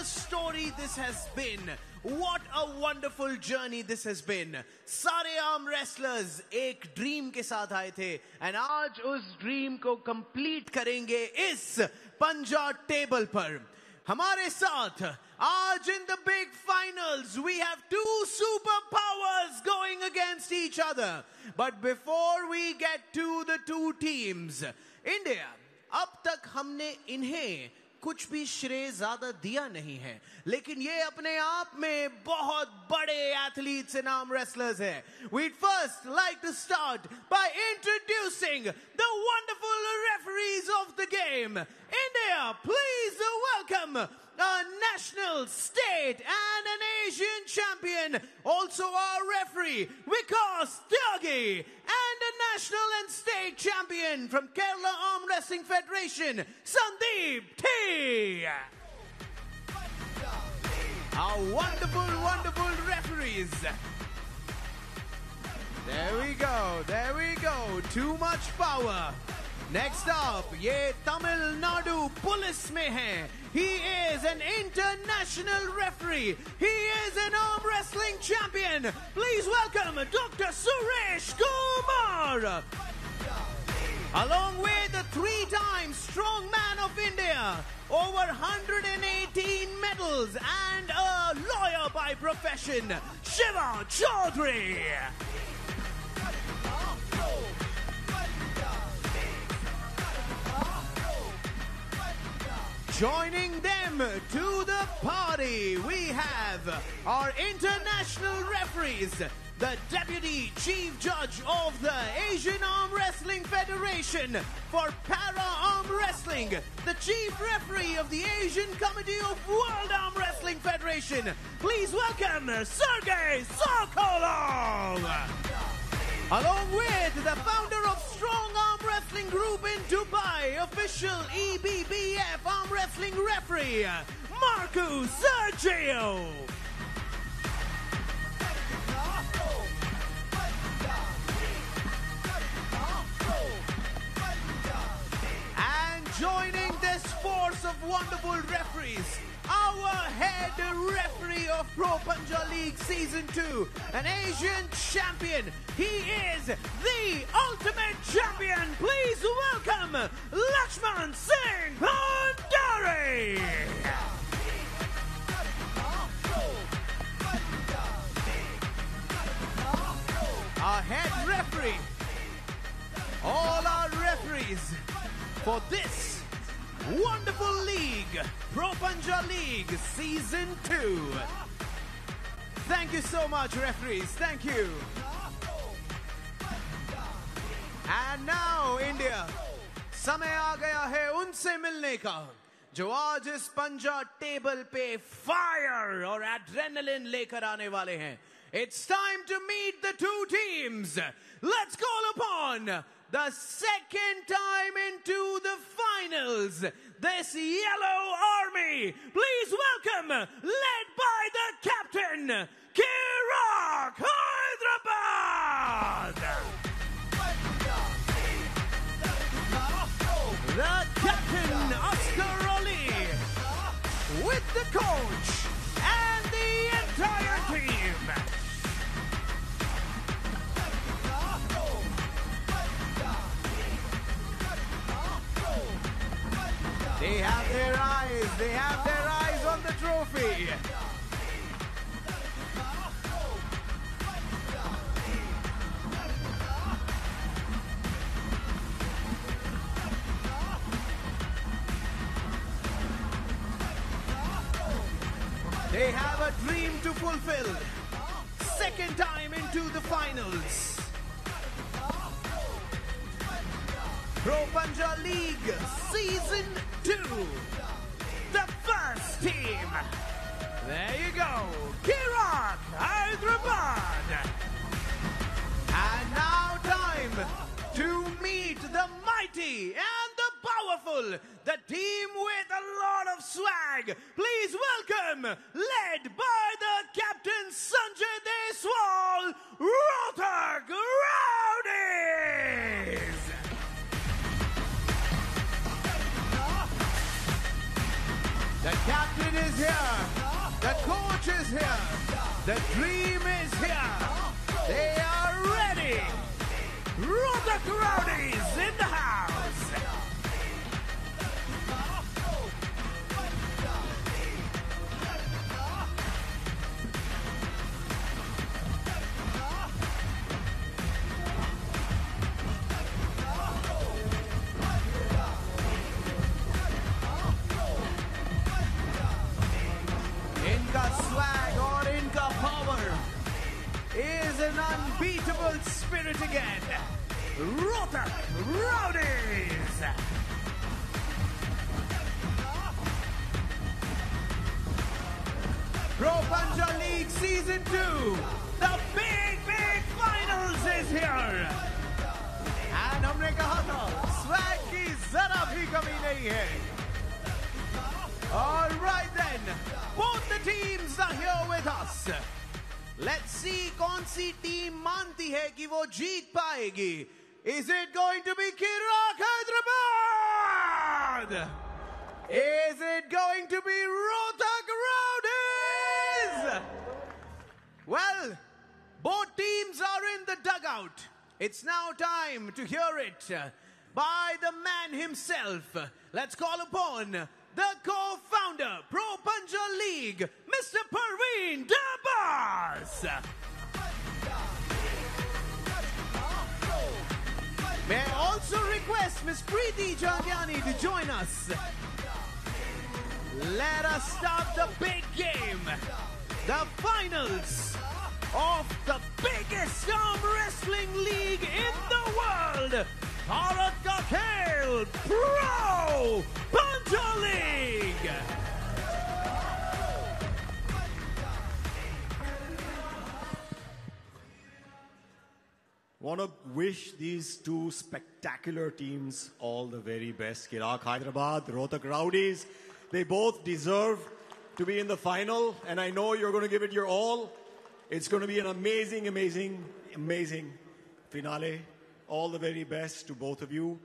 story this has been. What a wonderful journey this has been. सारे arm wrestlers एक dream के साथ आए थे and आज उस ड्रीम को कंप्लीट करेंगे इस पंजा टेबल पर. हमारे साथ आज in the big finals we have two superpowers going against each other. But before we get to the two teams, India, अब तक हमने इन्हें कुछ भी श्रेय ज्यादा दिया नहीं है, लेकिन ये अपने आप में बहुत बड़े एथलीट्स एंड आर्म रेसलर्स हैं. We'd first like to start by introducing the wonderful referees of the game. India, please welcome a national, state and an Asian champion, also our referee Vikas Tyagi, and a national and state champion from Kerala Arm Wrestling Federation, Sandeep T. Our wonderful, wonderful referees. There we go, there we go. Too much power. Next up, ये Tamil Nadu police में है. He is an international referee. He is an arm wrestling champion. Please welcome Dr. Suresh Kumar. Along with the three-time strongman of India, over 118 medals and a lawyer by profession, Shiva Chaudhary. Joining them to the party, we have our international referees, the Deputy Chief Judge of the Asian Arm Wrestling Federation for Para Arm Wrestling, the Chief Referee of the Asian Committee of World Arm Wrestling Federation. Please welcome Sergey Sokolov. Along with the founder of Strong Arm Wrestling Group in Dubai, official EBBF Arm Wrestling Referee, Marco Sergio. And joining this force of wonderful referees, our head referee of Pro Punjab League Season 2, an Asian champion. He is the ultimate champion. Please welcome Lakshman Singh Bhandari. Our head referee, all our referees for this wonderful league, Pro Punjab League Season 2. Thank you so much, referees. Thank you. And now, India, समय आ गया है उनसे मिलने का जो आज इस पंजा टेबल पे फायर और एड्रेनलिन लेकर आने वाले हैं. It's time to meet the two teams. Let's call upon the second time into the finals, this yellow army. Please welcome, led by the captain, Kirak Hyderabad. The captain, Oscar Ali, with the coach and the entire team. They have their eyes on the trophy. They have a dream to fulfill. Second time into the finals. Pro Punjab League Season 2. The first team. There you go. Kirak Hyderabad. And now time to meet the mighty and the powerful. The team with a lot of swag. Please welcome, led by the captain Sanjay Deswal, Rohtak Rowdies. The captain is is here. The coach is here. The dream is here. They are ready. Rohtak Rowdies in the house. इनका swag और इनका power is an unbeatable spirit again. Rohtak Rowdies. Pro Punjab League Season 2. The big finals is here. And हमने कहा था swag की जरा भी कमी नहीं है. All right then, both the teams are here with us. Let's see कौन सी टीम मानती है कि वो जीत पाएगी. Is it going to be Kirak Hyderabad? Is it going to be Rohtak Rowdies? Well, both teams are in the dugout. It's now time to hear it by the man himself. Let's call upon the co-founder, Pro Punjab League, Mr. Parveen Dabas. May I also request Ms. Preeti Jangyani to join us. Let us start the big game. The finals of the biggest arm wrestling league in the world. Bharat ka khel, Pro Punjab League. Want to wish these two spectacular teams all the very best. Kirak Hyderabad, Rohtak Rowdies. They both deserve to be in the final, and I know you're going to give it your all. It's going to be an amazing, amazing, amazing finale. All the very best to both of you.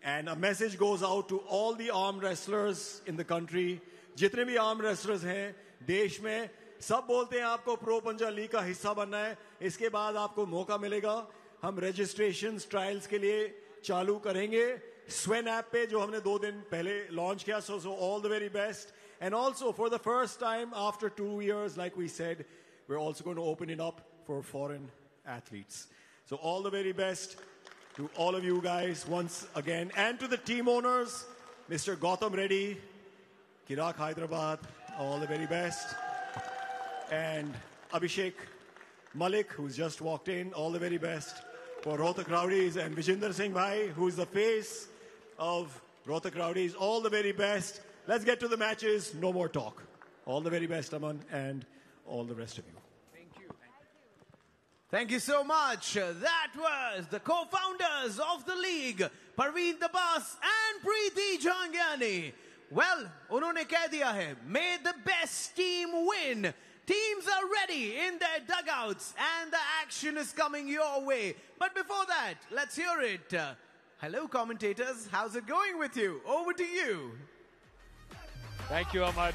And a message goes out to all the arm wrestlers in the country. जितने भी arm wrestlers हैं देश में, सब बोलते हैं आपको Pro Punjab League का हिस्सा बनना है. इसके बाद आपको मौका मिलेगा. हम registrations trials के लिए चालू करेंगे. Swen app पे जो हमने 2 दिन पहले launch किया. So all the very best. And also for the first time after 2 years, like we said, we're also going to open it up for foreign athletes. So all the very best to all of you guys once again, and to the team owners, Mr. Gautam Reddy, Kirak Hyderabad, all the very best, and Abhishek Malik, who's just walked in, all the very best for Rohtak Rowdies, and Vijinder Singh Bhai, who's the face of Rohtak Rowdies, all the very best. Let's get to the matches, no more talk. All the very best, Aman, and all the rest of you. Thank you so much. That was the co-founders of the league, Parveen Dabas and Preeti Jangyani. Well, उन्होंने कह दिया है, may the best team win. Teams are ready in their dugouts and the action is coming your way. But before that, let's hear it. Hello commentators, how's it going with you? Over to you. Thank you, Aman.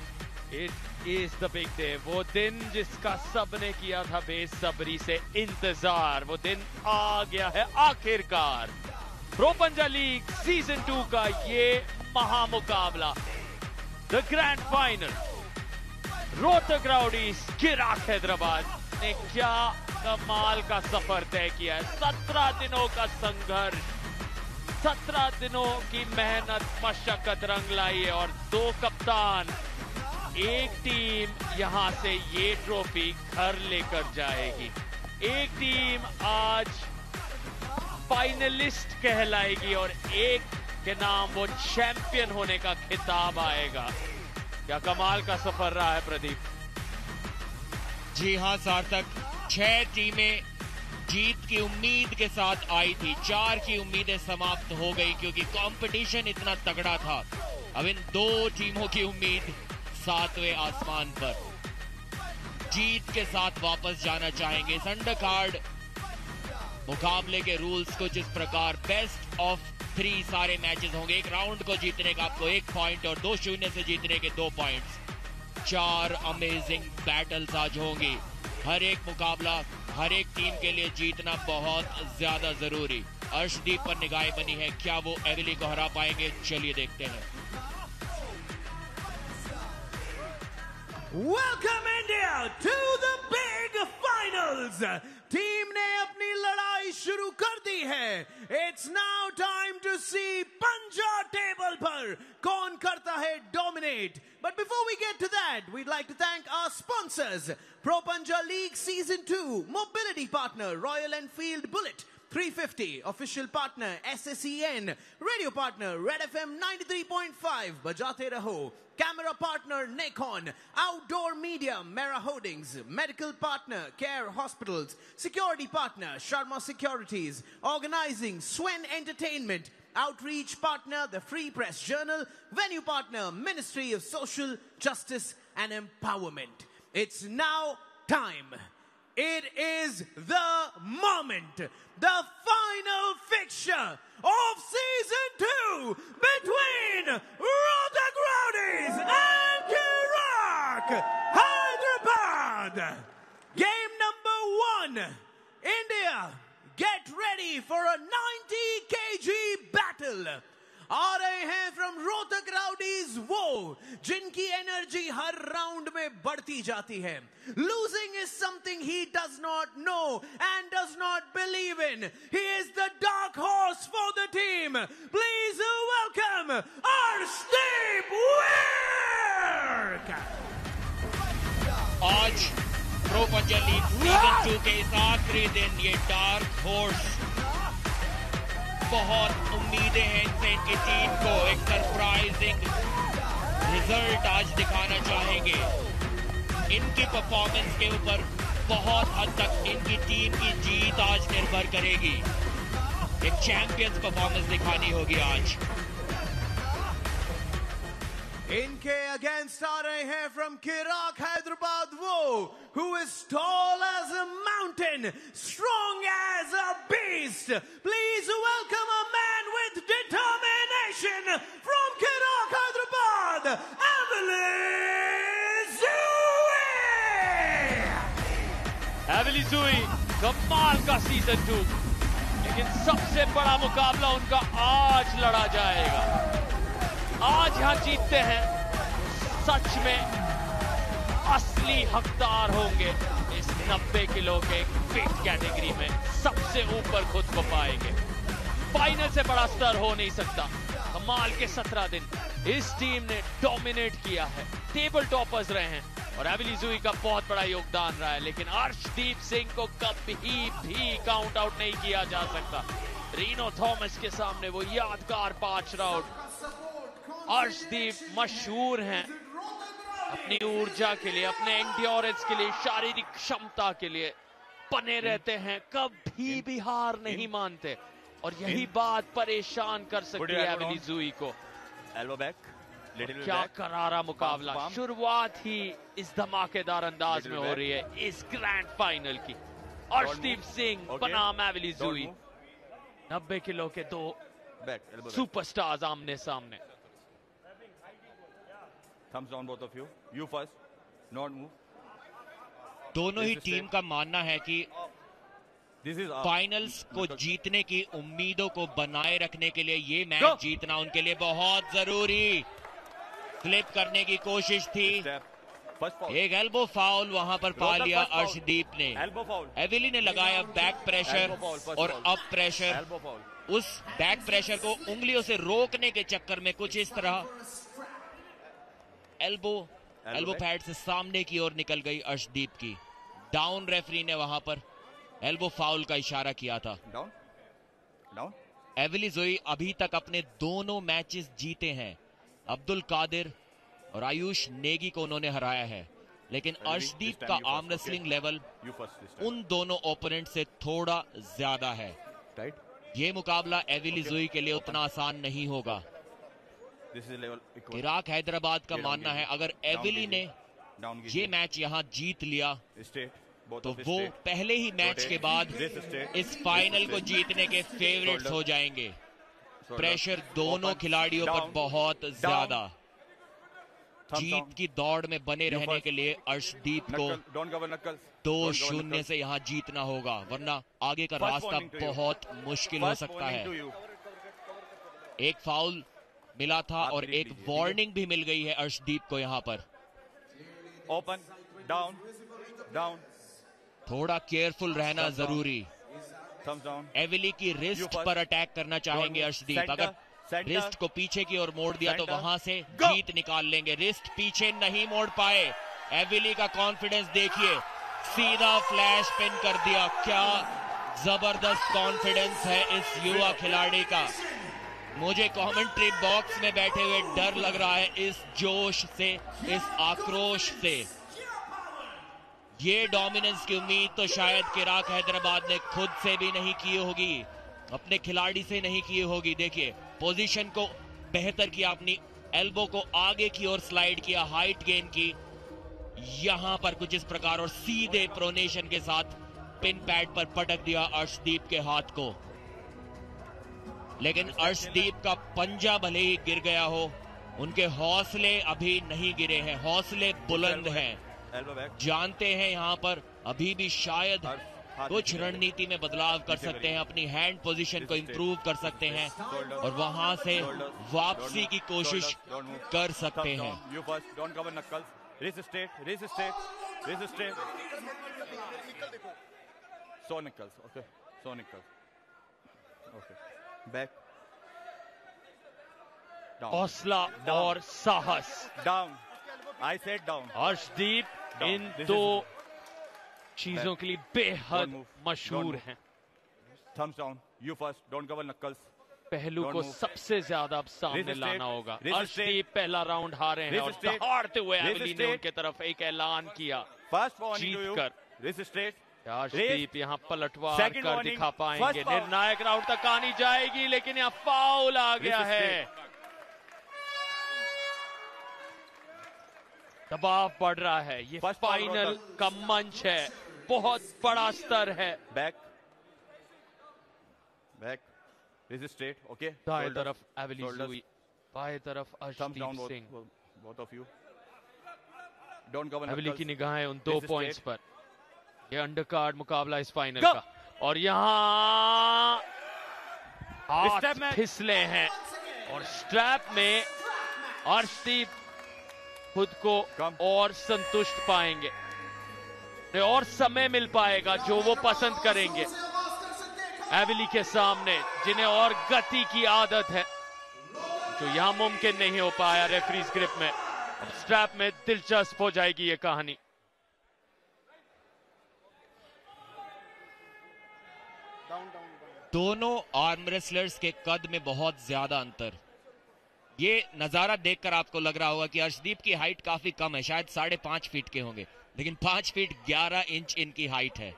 It is the big day. वो दिन जिसका सबने किया था बेसब्री से इंतजार, वो दिन आ गया है आखिरकार. प्रो पंजाब लीग सीजन 2 का ये महामुकाबला, the grand final. Rohtak rowdies Kiraak Hyderabad ने क्या कमाल का सफर तय किया है. 17 दिनों का संघर्ष, 17 दिनों की मेहनत मशक्कत रंग लाई है, और 2 कप्तान, एक टीम यहां से ये ट्रॉफी घर लेकर जाएगी. एक टीम आज फाइनलिस्ट कहलाएगी और एक के नाम वो चैंपियन होने का खिताब आएगा. क्या कमाल का सफर रहा है प्रदीप. जी हां सार्थक, 6 टीमें जीत की उम्मीद के साथ आई थी. 4 की उम्मीदें समाप्त हो गई क्योंकि कंपटीशन इतना तगड़ा था. अब इन 2 टीमों की उम्मीद 7वें आसमान पर. जीत के साथ वापस जाना चाहेंगे. इस अंडर कार्ड मुकाबले के रूल्स को जिस प्रकार बेस्ट ऑफ 3 सारे मैचेस होंगे. एक राउंड को जीतने का आपको 1 पॉइंट और 2-0 से जीतने के 2 पॉइंट्स. 4 अमेजिंग बैटल्स आज होंगी। हर एक मुकाबला, हर एक टीम के लिए जीतना बहुत ज्यादा जरूरी। अर्शदीप पर निगाहें बनी है, क्या वो एविली को हरा पाएंगे? चलिए देखते हैं। Welcome India to the big finals. Team ने अपनी लड़ाई शुरू कर दी है। It's now time to see पंजा टेबल पर कौन करता है dominate. But before we get to that, we'd like to thank our sponsors. Pro Panja League Season 2, mobility partner Royal Enfield Bullet 350, official partner SSEN, radio partner Red FM 93.5, Bajate Raho, camera partner Nikon, outdoor media Mera Holdings, medical partner Care Hospitals, security partner Sharma Securities, organizing Swen Entertainment, outreach partner the Free Press Journal, venue partner Ministry of Social Justice and Empowerment. It's now time. It is the moment, the final fixture of Season 2 between Rohtak Rowdies and Kirak Hyderabad. Game number 1. India, get ready for a 90 kg battle. आ रहे हैं from Rohtak rowdies वो जिनकी energy हर round में बढ़ती जाती है। Losing is something he does not know and does not believe in. He is the dark horse for the team. Please welcome Arshdeep Virk. आज pro पंजा लीग सीजन 2 के इस आखिरी दिन ये डार्क हॉर्स, बहुत उम्मीदें हैं इनसे, इनकी टीम को एक सरप्राइजिंग रिजल्ट आज दिखाना चाहेंगे। इनकी परफॉर्मेंस के ऊपर बहुत हद तक इनकी टीम की जीत आज निर्भर करेगी। एक चैंपियंस परफॉर्मेंस दिखानी होगी आज। इनके अगेंस्ट आ रहे हैं फ्रॉम किराक हैदराबाद वो who is tall as a mountain, strong as a beast. Please welcome a man with determination from Kirak Hyderabad, Avili Zui. Avili Zui, कमाल का सीजन 2, लेकिन सबसे बड़ा मुकाबला उनका आज लड़ा जाएगा। आज यहां जीतते हैं, सच में असली हकदार होंगे इस 90 किलो के वेट कैटेगरी में, सबसे ऊपर खुद को पाएंगे। फाइनल से बड़ा स्तर हो नहीं सकता। कमाल के 17 दिन इस टीम ने डोमिनेट किया है, टेबल टॉपर्स रहे हैं और एविली ज़ुई का बहुत बड़ा योगदान रहा है। लेकिन अर्शदीप सिंह को कभी भी काउंट आउट नहीं किया जा सकता। रीनो थॉमस के सामने वो यादगार 5 राउंड। अर्शदीप मशहूर हैं अपनी ऊर्जा के लिए, अपने एंड्योरेंस के लिए, शारीरिक क्षमता के लिए बने रहते हैं, कभी भी हार नहीं मानते और यही बात परेशान कर सकती है एविली ज़ुई को। एल्बो बैक, लिटिल क्या करारा मुकाबला, शुरुआत ही इस धमाकेदार अंदाज में हो रही है इस ग्रैंड फाइनल की। अर्शदीप सिंह बनाम एविली ज़ुई, 90 किलो के 2 सुपरस्टार्स आमने सामने। Thumbs down both of you. You first. Not move. दोनों ही टीम का मानना है कि फाइनल्स को जीतने की उम्मीदों को बनाए रखने के लिए ये मैच जीतना उनके लिए बहुत जरूरी। फ्लिप करने की कोशिश थी, एक एल्बो फाउल वहां पर पा लिया अर्शदीप ने। एविली ने लगाया बैक प्रेशर और अप प्रेशर। उस बैक प्रेशर को उंगलियों से रोकने के चक्कर में कुछ इस तरह एल्बो पैड से सामने की ओर निकल गई अर्शदीप की। डाउन रेफरी ने वहां पर एल्बो फाउल का इशारा किया था। डाउन। एविली ज़ुई अभी तक अपने दोनों मैचेस जीते हैं। अब्दुल कादिर और आयुष नेगी को उन्होंने हराया है, लेकिन अर्शदीप का आर्म रेसलिंग लेवल उन दोनों ओपोनेंट से थोड़ा ज्यादा है। ये मुकाबला एविली ज़ुई के लिए उतना आसान नहीं होगा। किराक हैदराबाद का मानना है अगर एविली ने ये मैच यहां जीत लिया तो वो पहले ही मैच के बाद इस फाइनल को जीतने के फेवरेट्स हो जाएंगे। प्रेशर दोनों खिलाड़ियों पर बहुत ज्यादा। जीत की दौड़ में बने रहने के लिए अर्शदीप को 2-0 से यहाँ जीतना होगा, वरना आगे का रास्ता बहुत मुश्किल हो सकता है। एक फाउल मिला था और एक वार्निंग भी मिल गई है अर्शदीप को यहाँ पर। Open, down, down. थोड़ा केयरफुल रहना जरूरी। एविली की रिस्ट पर अटैक करना चाहेंगे अर्शदीप। अगर रिस्ट को पीछे की ओर मोड़ दिया तो वहां से जीत निकाल लेंगे। रिस्ट पीछे नहीं मोड़ पाए। एविली का कॉन्फिडेंस देखिए, सीधा फ्लैश पिन कर दिया। क्या जबरदस्त कॉन्फिडेंस है इस युवा खिलाड़ी का। मुझे कमेंट्री बॉक्स में बैठे हुए डर लग रहा है इस जोश से, इस आक्रोश से। ये डोमिनेंस की उम्मीद तो शायद किराक हैदराबाद ने खुद से भी नहीं की होगी, अपने खिलाड़ी से नहीं की होगी। देखिए पोजीशन को बेहतर किया, अपनी एल्बो को आगे की ओर स्लाइड किया, हाइट गेन की यहां पर कुछ इस प्रकार, और सीधे प्रोनेशन के साथ पिन पैड पर पटक दिया अर्शदीप के हाथ को। लेकिन अर्शदीप का पंजा भले ही गिर गया हो, उनके हौसले अभी नहीं गिरे हैं, हौसले बुलंद हैं। जानते हैं यहां पर अभी भी शायद कुछ रणनीति में बदलाव कर सकते हैं, अपनी हैंड पोजीशन को इंप्रूव कर सकते हैं और वहां से वापसी की कोशिश कर सकते हैं। हौसला और साहस। Down, I said down. Arshdeep इन दो चीजों के लिए बेहद मशहूर हैं। Thumbs down, you first, don't cover knuckles. पहलू को सबसे ज्यादा अब सामने लाना होगा। अर्शदीप पहला राउंड हारे हैं और दहाड़ते हुए एविली ने उनके तरफ एक ऐलान किया जीत कर। अर्शदीप यहाँ पलटवार कर दिखा पाएंगे। निर्णायक राउंड तक आनी जाएगी, लेकिन यहाँ फाउल आ गया है। दबाव बढ़ रहा है, ये फाइनल का मंच है, बहुत बड़ा स्तर है। Back, back, straight, okay. दाएं तरफ एविली जुई, बाएं तरफ Arshdeep Singh. Both of you don't cover. एविली की निगाहें उन 2 पॉइंट्स पर। ये अंडरकार्ड मुकाबला इस फाइनल का, और यहाँ हाथ फिसले हैं और स्ट्रैप में अर्शदीप खुद को और संतुष्ट पाएंगे और समय मिल पाएगा जो वो पसंद करेंगे एविली के सामने, जिन्हें और गति की आदत है, जो यहां मुमकिन नहीं हो पाया रेफरीज ग्रिप में। अब स्ट्रैप में दिलचस्प हो जाएगी ये कहानी। दोनों आर्म रेसलर्स के कद में बहुत ज्यादा अंतर। ये नजारा देखकर आपको लग रहा होगा कि अर्शदीप की हाइट काफी कम है, शायद 5.5 फीट के होंगे, लेकिन 5 फीट 11 इंच इनकी हाइट है।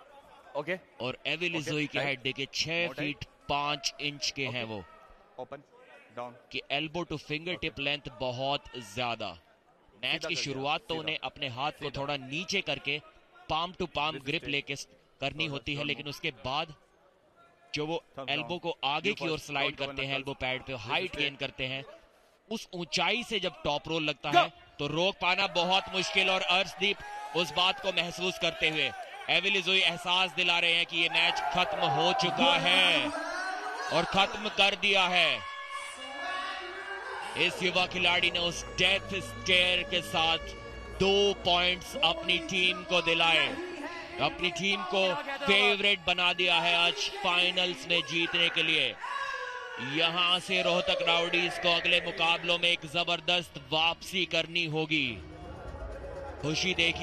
ओके। और एविली जोई की हाइट देखिए 6 फीट 5 इंच के हैं वो। Open, down. कि elbow to finger tip length बहुत ज्यादा। मैच की शुरुआत तो उन्हें अपने हाथ को थोड़ा नीचे करके पाम टू पाम ग्रिप लेके करनी होती है, लेकिन उसके बाद जो वो एल्बो को आगे की ओर स्लाइड करते हैं, एल्बो पैड पे हाइट गेन करते हैं, उस ऊंचाई से जब टॉप रोल लगता है तो रोक पाना बहुत मुश्किल। और अर्शदीप उस बात को महसूस करते हुए एविली जोई एहसास दिला रहे हैं कि ये मैच खत्म हो चुका है और खत्म कर दिया है। इस युवा खिलाड़ी ने उस डेथ स्टेयर के साथ 2 पॉइंट्स अपनी टीम को दिलाए, अपनी टीम को फेवरेट बना दिया है आज फाइनल्स में जीतने के लिए। यहां से रोहतक राउडीज को अगले मुकाबलों में एक जबरदस्त वापसी करनी होगी। खुशी देखिए।